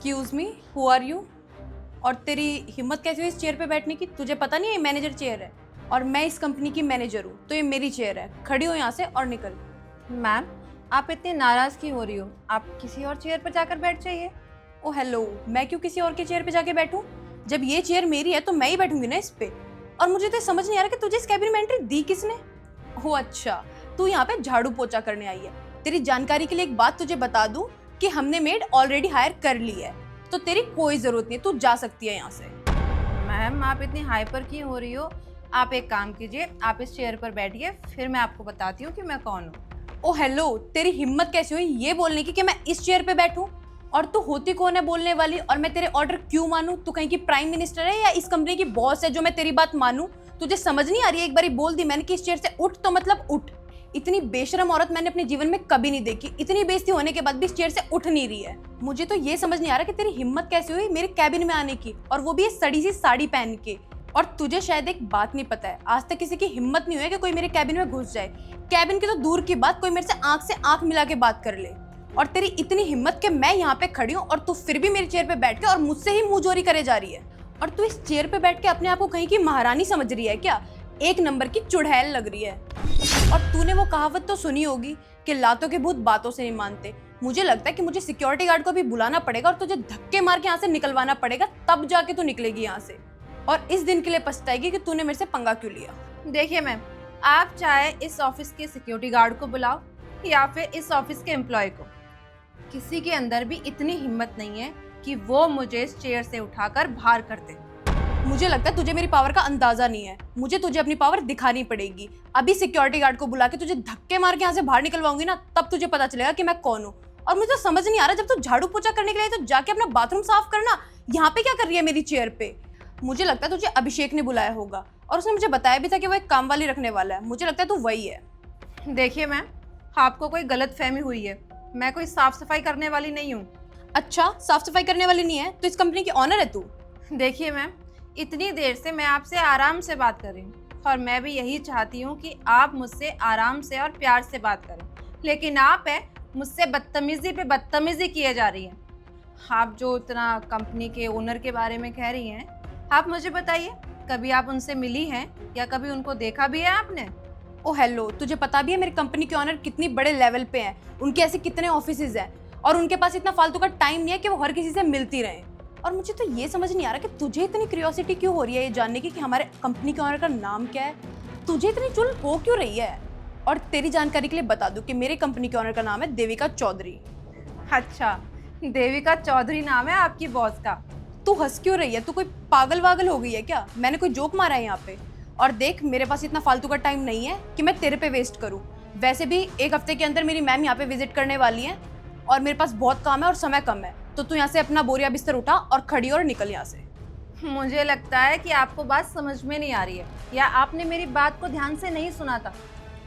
Excuse me, who are you? और तेरी हिम्मत कैसे हुई इस चेयर पे बैठने की? तुझे पता नहीं है ये मैनेजर चेयर है और मैं इस कंपनी की मैनेजर हूँ, तो ये मेरी चेयर है। खड़ी हो यहाँ से और निकल। मैम, आप इतनी नाराज क्यों हो रही हो? आप किसी और चेयर पर जाकर बैठ जाइए। ओ हेलो, मैं क्यों किसी और के चेयर पे जाके बैठूं? जब ये चेयर मेरी है तो मैं ही बैठूंगी ना इस पे। और मुझे तो समझ नहीं आ रहा कि तुझे इस कैबिन में एंट्री दी किसने? ओ अच्छा, तू यहाँ पे झाड़ू पोछा करने आई है। तेरी जानकारी के लिए एक बात तुझे बता दूं कि हमने मेड ऑलरेडी हायर कर ली है, तो तेरी कोई जरूरत नहीं है, तू जा सकती है यहाँ से। मैम, आप इतनी हाइपर क्यों हो रही हो? आप एक काम कीजिए, आप इस चेयर पर बैठिए, फिर मैं आपको बताती हूँ कि मैं कौन हूँ। ओ हेलो, तेरी हिम्मत कैसे हुई ये बोलने की कि मैं इस चेयर पे बैठूं? और तू होती कौन है बोलने वाली? और मैं तेरे ऑर्डर क्यों मानूं? तू कहीं की प्राइम मिनिस्टर है या इस कंपनी की बॉस है जो मैं तेरी बात मानूं? तुझे समझ नहीं आ रही है? एक बारी बोल दी मैंने कि इस चेयर से उठ तो मतलब उठ। इतनी बेशरम औरत मैंने अपने जीवन में कभी नहीं देखी। इतनी बेइज्जती होने के बाद भी इस चेयर से उठ नहीं रही है। मुझे तो ये समझ नहीं आ रहा कि तेरी हिम्मत कैसे हुई मेरे कैबिन में आने की, और वो भी ये सड़ी सी साड़ी पहन के। और तुझे शायद एक बात नहीं पता है, आज तक किसी की हिम्मत नहीं हुई कि कोई मेरे कैबिन में घुस जाए। कैबिन की तो दूर की बात, कोई मेरे से आंख मिला के बात कर ले। और तेरी इतनी हिम्मत कि मैं यहाँ पे खड़ी हूँ और तू फिर भी मेरी चेयर पे बैठ के और मुझसे ही मुंहजोरी करे जा रही है। और तू इस चेयर पे बैठ के अपने आप को कहीं की महारानी समझ रही है क्या? एक नंबर की चुड़ैल लग रही है। और तूने वो कहावत तो सुनी होगी कि लातों के भूत बातों से नहीं मानते। मुझे लगता है कि मुझे सिक्योरिटी गार्ड को भी बुलाना पड़ेगा और तुझे धक्के मार के यहाँ से निकलवाना पड़ेगा, तब जाके तू निकलेगी यहाँ से। और इस दिन के लिए पछताएगी कि तूने मेरे से पंगा क्यों लिया। देखिए मैम, आप चाहे इस ऑफिस के सिक्योरिटी गार्ड को बुलाओ या फिर इस ऑफिस के एम्प्लॉय को, किसी के अंदर भी इतनी हिम्मत नहीं है कि वो मुझे इस चेयर से उठाकर बाहर कर दे। मुझे लगता है तुझे मेरी पावर का अंदाजा नहीं है। मुझे तुझे अपनी पावर दिखानी पड़ेगी। अभी सिक्योरिटी गार्ड को बुला के तुझे धक्के मार के यहाँ से बाहर निकलवाऊंगी ना, तब तुझे पता चलेगा कि मैं कौन हूँ। और मुझे तो समझ नहीं आ रहा, जब तू झाड़ू पोछा करने के लिए तो जाके अपना बाथरूम साफ करना, यहाँ पे क्या कर रही है मेरी चेयर पे? मुझे लगता है तुझे अभिषेक ने बुलाया होगा और उसने मुझे बताया भी था कि वो एक काम वाली रखने वाला है। मुझे लगता है तू वही है। देखिए मैम, आपको कोई गलत फहमी हुई है। मैं कोई साफ सफाई करने वाली नहीं हूँ। अच्छा, साफ सफाई करने वाली नहीं है तो इस कंपनी की ऑनर है तू? देखिए मैम, इतनी देर से मैं आपसे आराम से बात कर रही हूँ और मैं भी यही चाहती हूँ कि आप मुझसे आराम से और प्यार से बात करें, लेकिन आप है मुझसे बदतमीजी पे बदतमीजी किए जा रही हैं। आप जो इतना कंपनी के ओनर के बारे में कह रही हैं, आप मुझे बताइए, कभी आप उनसे मिली हैं या कभी उनको देखा भी है आपने? ओ हेलो, तुझे पता भी है मेरी कंपनी के ऑनर कितनी बड़े लेवल पे हैं? उनके ऐसे कितने ऑफिसेज हैं और उनके पास इतना फालतू का टाइम नहीं है कि वो हर किसी से मिलती रहे। और मुझे तो ये समझ नहीं आ रहा कि तुझे इतनी क्यूरियोसिटी क्यों हो रही है ये जानने की कि हमारे कंपनी के ऑनर का नाम क्या है। तुझे इतनी चुल हो क्यों रही है? और तेरी जानकारी के लिए बता दूं कि मेरे कंपनी के ऑनर का नाम है देविका चौधरी। अच्छा, देविका चौधरी नाम है आपकी बॉस का? तू हंस क्यों रही है? तू कोई पागल वागल हो गई है क्या? मैंने कोई जोक मारा है यहाँ पे? और देख, मेरे पास इतना फालतू का टाइम नहीं है कि मैं तेरे पे वेस्ट करूँ। वैसे भी एक हफ्ते के अंदर मेरी मैम यहाँ पे विजिट करने वाली है और मेरे पास बहुत काम है और समय कम है, तो तू यहाँ से अपना बोरिया बिस्तर उठा और खड़ी और निकल यहाँ से। मुझे लगता है कि आपको बात समझ में नहीं आ रही है या आपने मेरी बात को ध्यान से नहीं सुना था।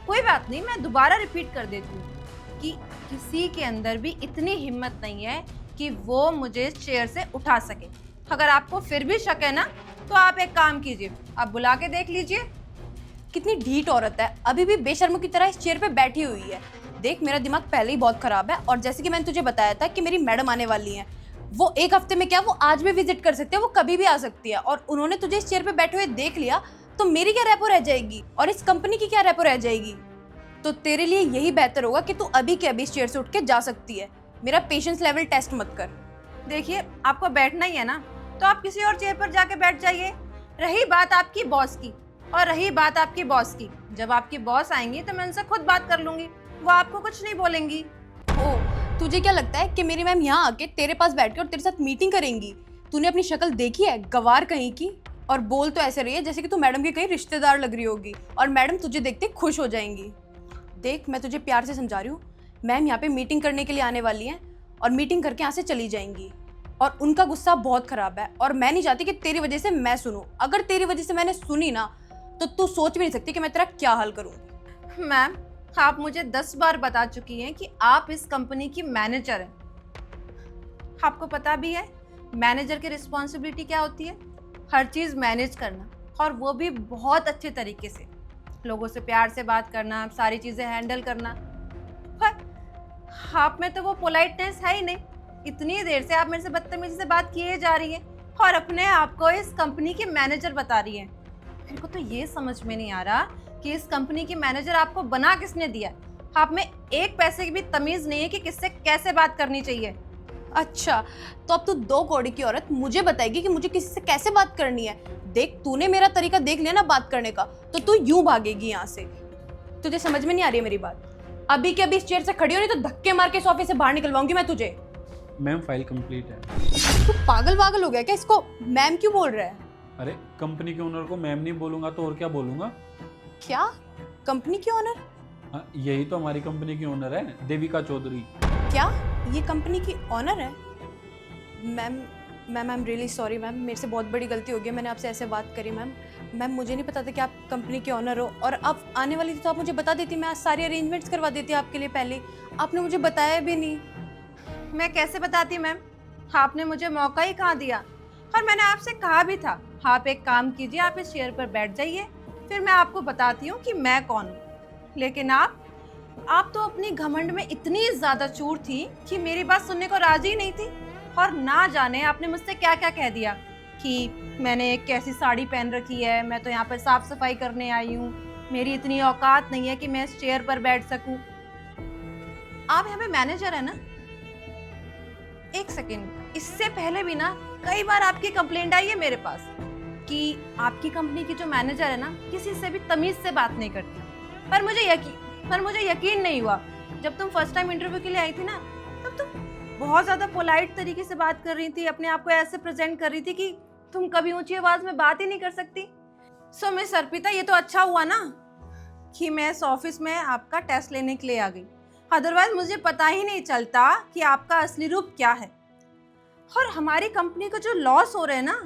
कोई बात नहीं, मैं दोबारा रिपीट कर देती हूँ कि किसी के अंदर भी इतनी हिम्मत नहीं है कि वो मुझे इस चेयर से उठा सके। अगर आपको फिर भी शक है ना, तो आप एक काम कीजिए, आप बुला के देख लीजिए। कितनी ढीठ औरत है, अभी भी बेशर्मों की तरह इस चेयर पे बैठी हुई है। देख, मेरा दिमाग पहले ही बहुत खराब है और जैसे कि मैंने तुझे बताया था कि मेरी मैडम आने वाली हैं। वो एक हफ्ते में क्या, वो आज भी विजिट कर सकते हैं, वो कभी भी आ सकती है। और उन्होंने तुझे इस चेयर पे बैठे हुए देख लिया तो मेरी क्या रेपो रह जाएगी और इस कंपनी की क्या रेपो रह जाएगी? तो तेरे लिए यही बेहतर होगा कि तू अभी के अभी इस चेयर से उठ के जा सकती है। मेरा पेशेंस लेवल टेस्ट मत कर। देखिए, आपको बैठना ही है ना, तो आप किसी और चेयर पर जाके बैठ जाइए। रही बात आपकी बॉस की, और रही बात आपकी बॉस की, जब आपकी बॉस आएंगी तो मैं उनसे खुद बात कर लूंगी, वो आपको कुछ नहीं बोलेंगी। ओ, तुझे क्या लगता है कि मेरी मैम यहाँ आके तेरे पास बैठ के और तेरे साथ मीटिंग करेंगी? तूने अपनी शक्ल देखी है गवार कहीं की? और बोल तो ऐसे रही है जैसे कि तू मैडम की कहीं रिश्तेदार लग रही होगी और मैडम तुझे देखते खुश हो जाएंगी। देख, मैं तुझे प्यार से समझा रही हूँ, मैम यहाँ पे मीटिंग करने के लिए आने वाली हैं और मीटिंग करके यहाँ से चली जाएंगी। और उनका गुस्सा बहुत खराब है और मैं नहीं चाहती कि तेरी वजह से मैं सुनूं। अगर तेरी वजह से मैंने सुनी ना, तो तू सोच भी नहीं सकती कि मैं तेरा क्या हाल करूंगी। मैम, आप मुझे 10 बार बता चुकी हैं कि आप इस कंपनी की मैनेजर हैं। आपको पता भी है मैनेजर की रिस्पॉन्सिबिलिटी क्या होती है? हर चीज़ मैनेज करना, और वो भी बहुत अच्छे तरीके से। लोगों से प्यार से बात करना, सारी चीज़ें हैंडल करना। पर आप में तो वो पोलाइटनेस है ही नहीं। इतनी देर से आप मेरे से बदतमीजी से बात किए जा रही है और अपने आप को इस कंपनी की मैनेजर बता रही है। मेरे को तो ये समझ में नहीं आ रहा कि इस कंपनी की मैनेजर आपको बना किसने दिया। आप में एक पैसे की भी तमीज नहीं है कि किससे कैसे बात करनी चाहिए। अच्छा, तो अब तू 2 कौड़ी की औरत मुझे बताएगी कि मुझे किसी से कैसे बात करनी है। देख, तूने मेरा तरीका देख लिया ना बात करने का, तो तू यूं भागेगी यहाँ से। तुझे समझ में नहीं आ रही है मेरी बात? अभी के अभी इस चेयर से खड़ी हो, नहीं तो धक्के मार के इस ऑफिस से बाहर निकलवाऊंगी मैं तुझे। मैम फाइल कंप्लीट है। तू पागल हो गया क्या? इसको मैम क्यों बोल रहा है? अरे कंपनी के ओनर को मैम नहीं बोलूंगा तो और क्या बोलूंगा? क्या? कंपनी की ओनर? हाँ, यही तो हमारी कंपनी की ओनर है, देविका चौधरी। क्या ये कंपनी की ओनर है? Ma'am I am really sorry ma'am, मेरे से बहुत बड़ी गलती हो गई, मैंने आपसे ऐसे बात करी मैम। मैम मुझे नहीं पता था कि आप कंपनी के ओनर हो, और आप आने वाली थी तो आप मुझे बता देती, मैं आज सारी अरेंजमेंट्स करवा देती आपके लिए। पहले आपने मुझे बताया भी नहीं। मैं कैसे बताती मैम, आपने मुझे मौका ही कहाँ दिया। और मैंने आपसे कहा भी था, आप एक काम कीजिए, आप इस चेयर पर बैठ जाइए, फिर मैं आपको बताती हूँ कि मैं कौन हूँ। लेकिन आप तो अपनी घमंड में इतनी ज्यादा चूर थी कि मेरी बात सुनने को राजी ही नहीं थी। और ना जाने आपने मुझसे क्या क्या कह दिया कि मैंने एक कैसी साड़ी पहन रखी है, मैं तो यहाँ पर साफ सफाई करने आई हूँ, मेरी इतनी औकात नहीं है कि मैं इस चेयर पर बैठ सकूं। आप यहाँ पे मैनेजर है ना? एक सेकेंड, इससे पहले भी ना कई बार आपकी कंप्लेंट आई है मेरे पास कि आपकी कंपनी की जो मैनेजर है ना, किसी से भी तमीज से बात नहीं करती। पर मुझे यकीन नहीं हुआ। जब तुम फर्स्ट टाइम इंटरव्यू के लिए आई थी ना, तब तुम बहुत ज्यादा पोलाइट तरीके से बात कर रही थी, अपने आप को ऐसे प्रेजेंट कर रही थी कि तुम कभी ऊंची आवाज में बात ही नहीं कर सकती। सो मिस अर्पिता, ये तो अच्छा हुआ ना कि मैं इस ऑफिस में आपका टेस्ट लेने के लिए आ गई, अदरवाइज मुझे पता ही नहीं चलता कि आपका असली रूप क्या है। और हमारी कंपनी को जो लॉस हो रहे हैं ना,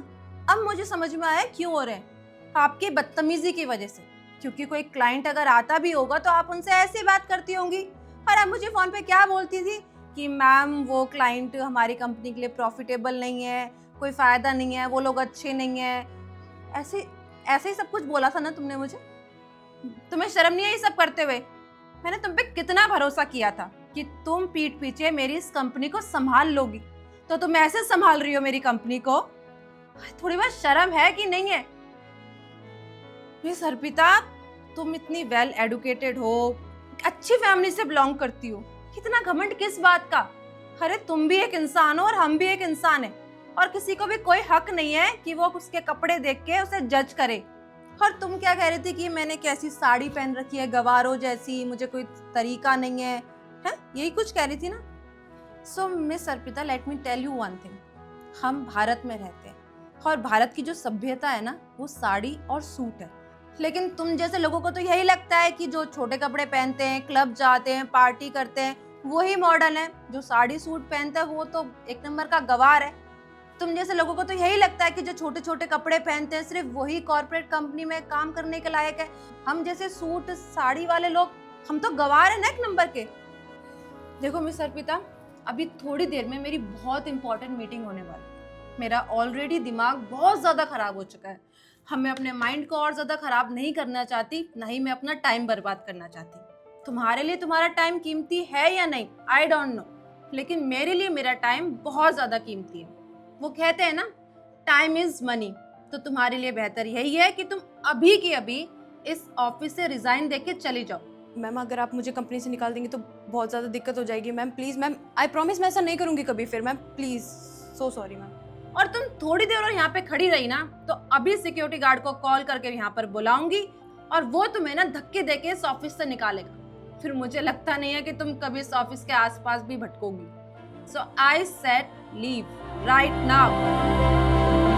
अब मुझे समझ में आया क्यों हो रहे हैं, आपकी बदतमीजी की वजह से। क्योंकि कोई क्लाइंट अगर आता भी होगा तो आप उनसे ऐसी बात करती होंगी, और आप मुझे फोन पे क्या बोलती थी कि मैम वो क्लाइंट हमारी कंपनी के लिए प्रॉफिटेबल नहीं है, कोई फायदा नहीं है, वो लोग अच्छे नहीं है, ऐसे ही सब कुछ बोला था ना तुमने मुझे। तुम्हें शर्म नहीं है ये सब करते हुए? मैंने तुम पे कितना भरोसा किया था कि तुम पीठ पीछे मेरी इस कंपनी को संभाल लोगी, तो तुम ऐसे संभाल रही हो मेरी कंपनी को? थोड़ी बहुत शर्म है कि नहीं है? मिस अर्पिता, तुम इतनी वेल एडुकेटेड हो, अच्छी फैमिली से बिलोंग करती हो, इतना घमंड किस बात का? अरे तुम भी एक इंसान हो और हम भी एक इंसान है, और किसी को भी कोई हक नहीं है कि वो उसके कपड़े देख के उसे जज करे। और तुम क्या कह रही थी कि मैंने कैसी साड़ी पहन रखी है, गवारों जैसी, मुझे कोई तरीका नहीं है, यही कुछ कह रही थी ना? So miss Arpita, let me tell you one thing, हम भारत में रहते हैं और भारत की जो सभ्यता है ना, वो साड़ी और सूट है। लेकिन तुम जैसे लोगों को तो यही लगता है कि जो छोटे कपड़े पहनते हैं, क्लब जाते हैं, पार्टी करते हैं, वही मॉडर्न है। जो साड़ी सूट पहनता है वो तो एक नंबर का गवार है। तुम जैसे लोगों को तो यही लगता है कि जो छोटे छोटे कपड़े पहनते हैं सिर्फ वही कॉर्पोरेट कंपनी में काम करने के लायक है। हम जैसे सूट साड़ी वाले लोग, हम तो गवार है ना एक नंबर के। देखो मिस अर्पिता, अभी थोड़ी देर में मेरी बहुत इंपॉर्टेंट मीटिंग होने वाली है। मेरा ऑलरेडी दिमाग बहुत ज़्यादा ख़राब हो चुका है। मैं अपने माइंड को और ज़्यादा ख़राब नहीं करना चाहती, ना ही मैं अपना टाइम बर्बाद करना चाहती। तुम्हारे लिए तुम्हारा टाइम कीमती है या नहीं, आई डोंट नो, लेकिन मेरे लिए मेरा टाइम बहुत ज़्यादा कीमती है। वो कहते हैं ना, टाइम इज़ मनी। तो तुम्हारे लिए बेहतर यही है कि तुम अभी की अभी इस ऑफिस से रिज़ाइन दे के चली जाओ। मैम अगर आप मुझे कंपनी से निकाल देंगी तो बहुत ज़्यादा दिक्कत हो जाएगी ma'am, please ma'am, I promise मैं ऐसा नहीं करूँगी कभी फिर ma'am, please, so sorry ma'am. और तुम थोड़ी देर और यहाँ पे खड़ी रही ना, तो अभी सिक्योरिटी गार्ड को कॉल करके यहाँ पर बुलाऊंगी और वो तुम्हें ना धक्के देके इस ऑफिस से निकालेगा। फिर मुझे लगता नहीं है कि तुम कभी इस ऑफिस के आसपास भी भटकोगी। So I said leave right now.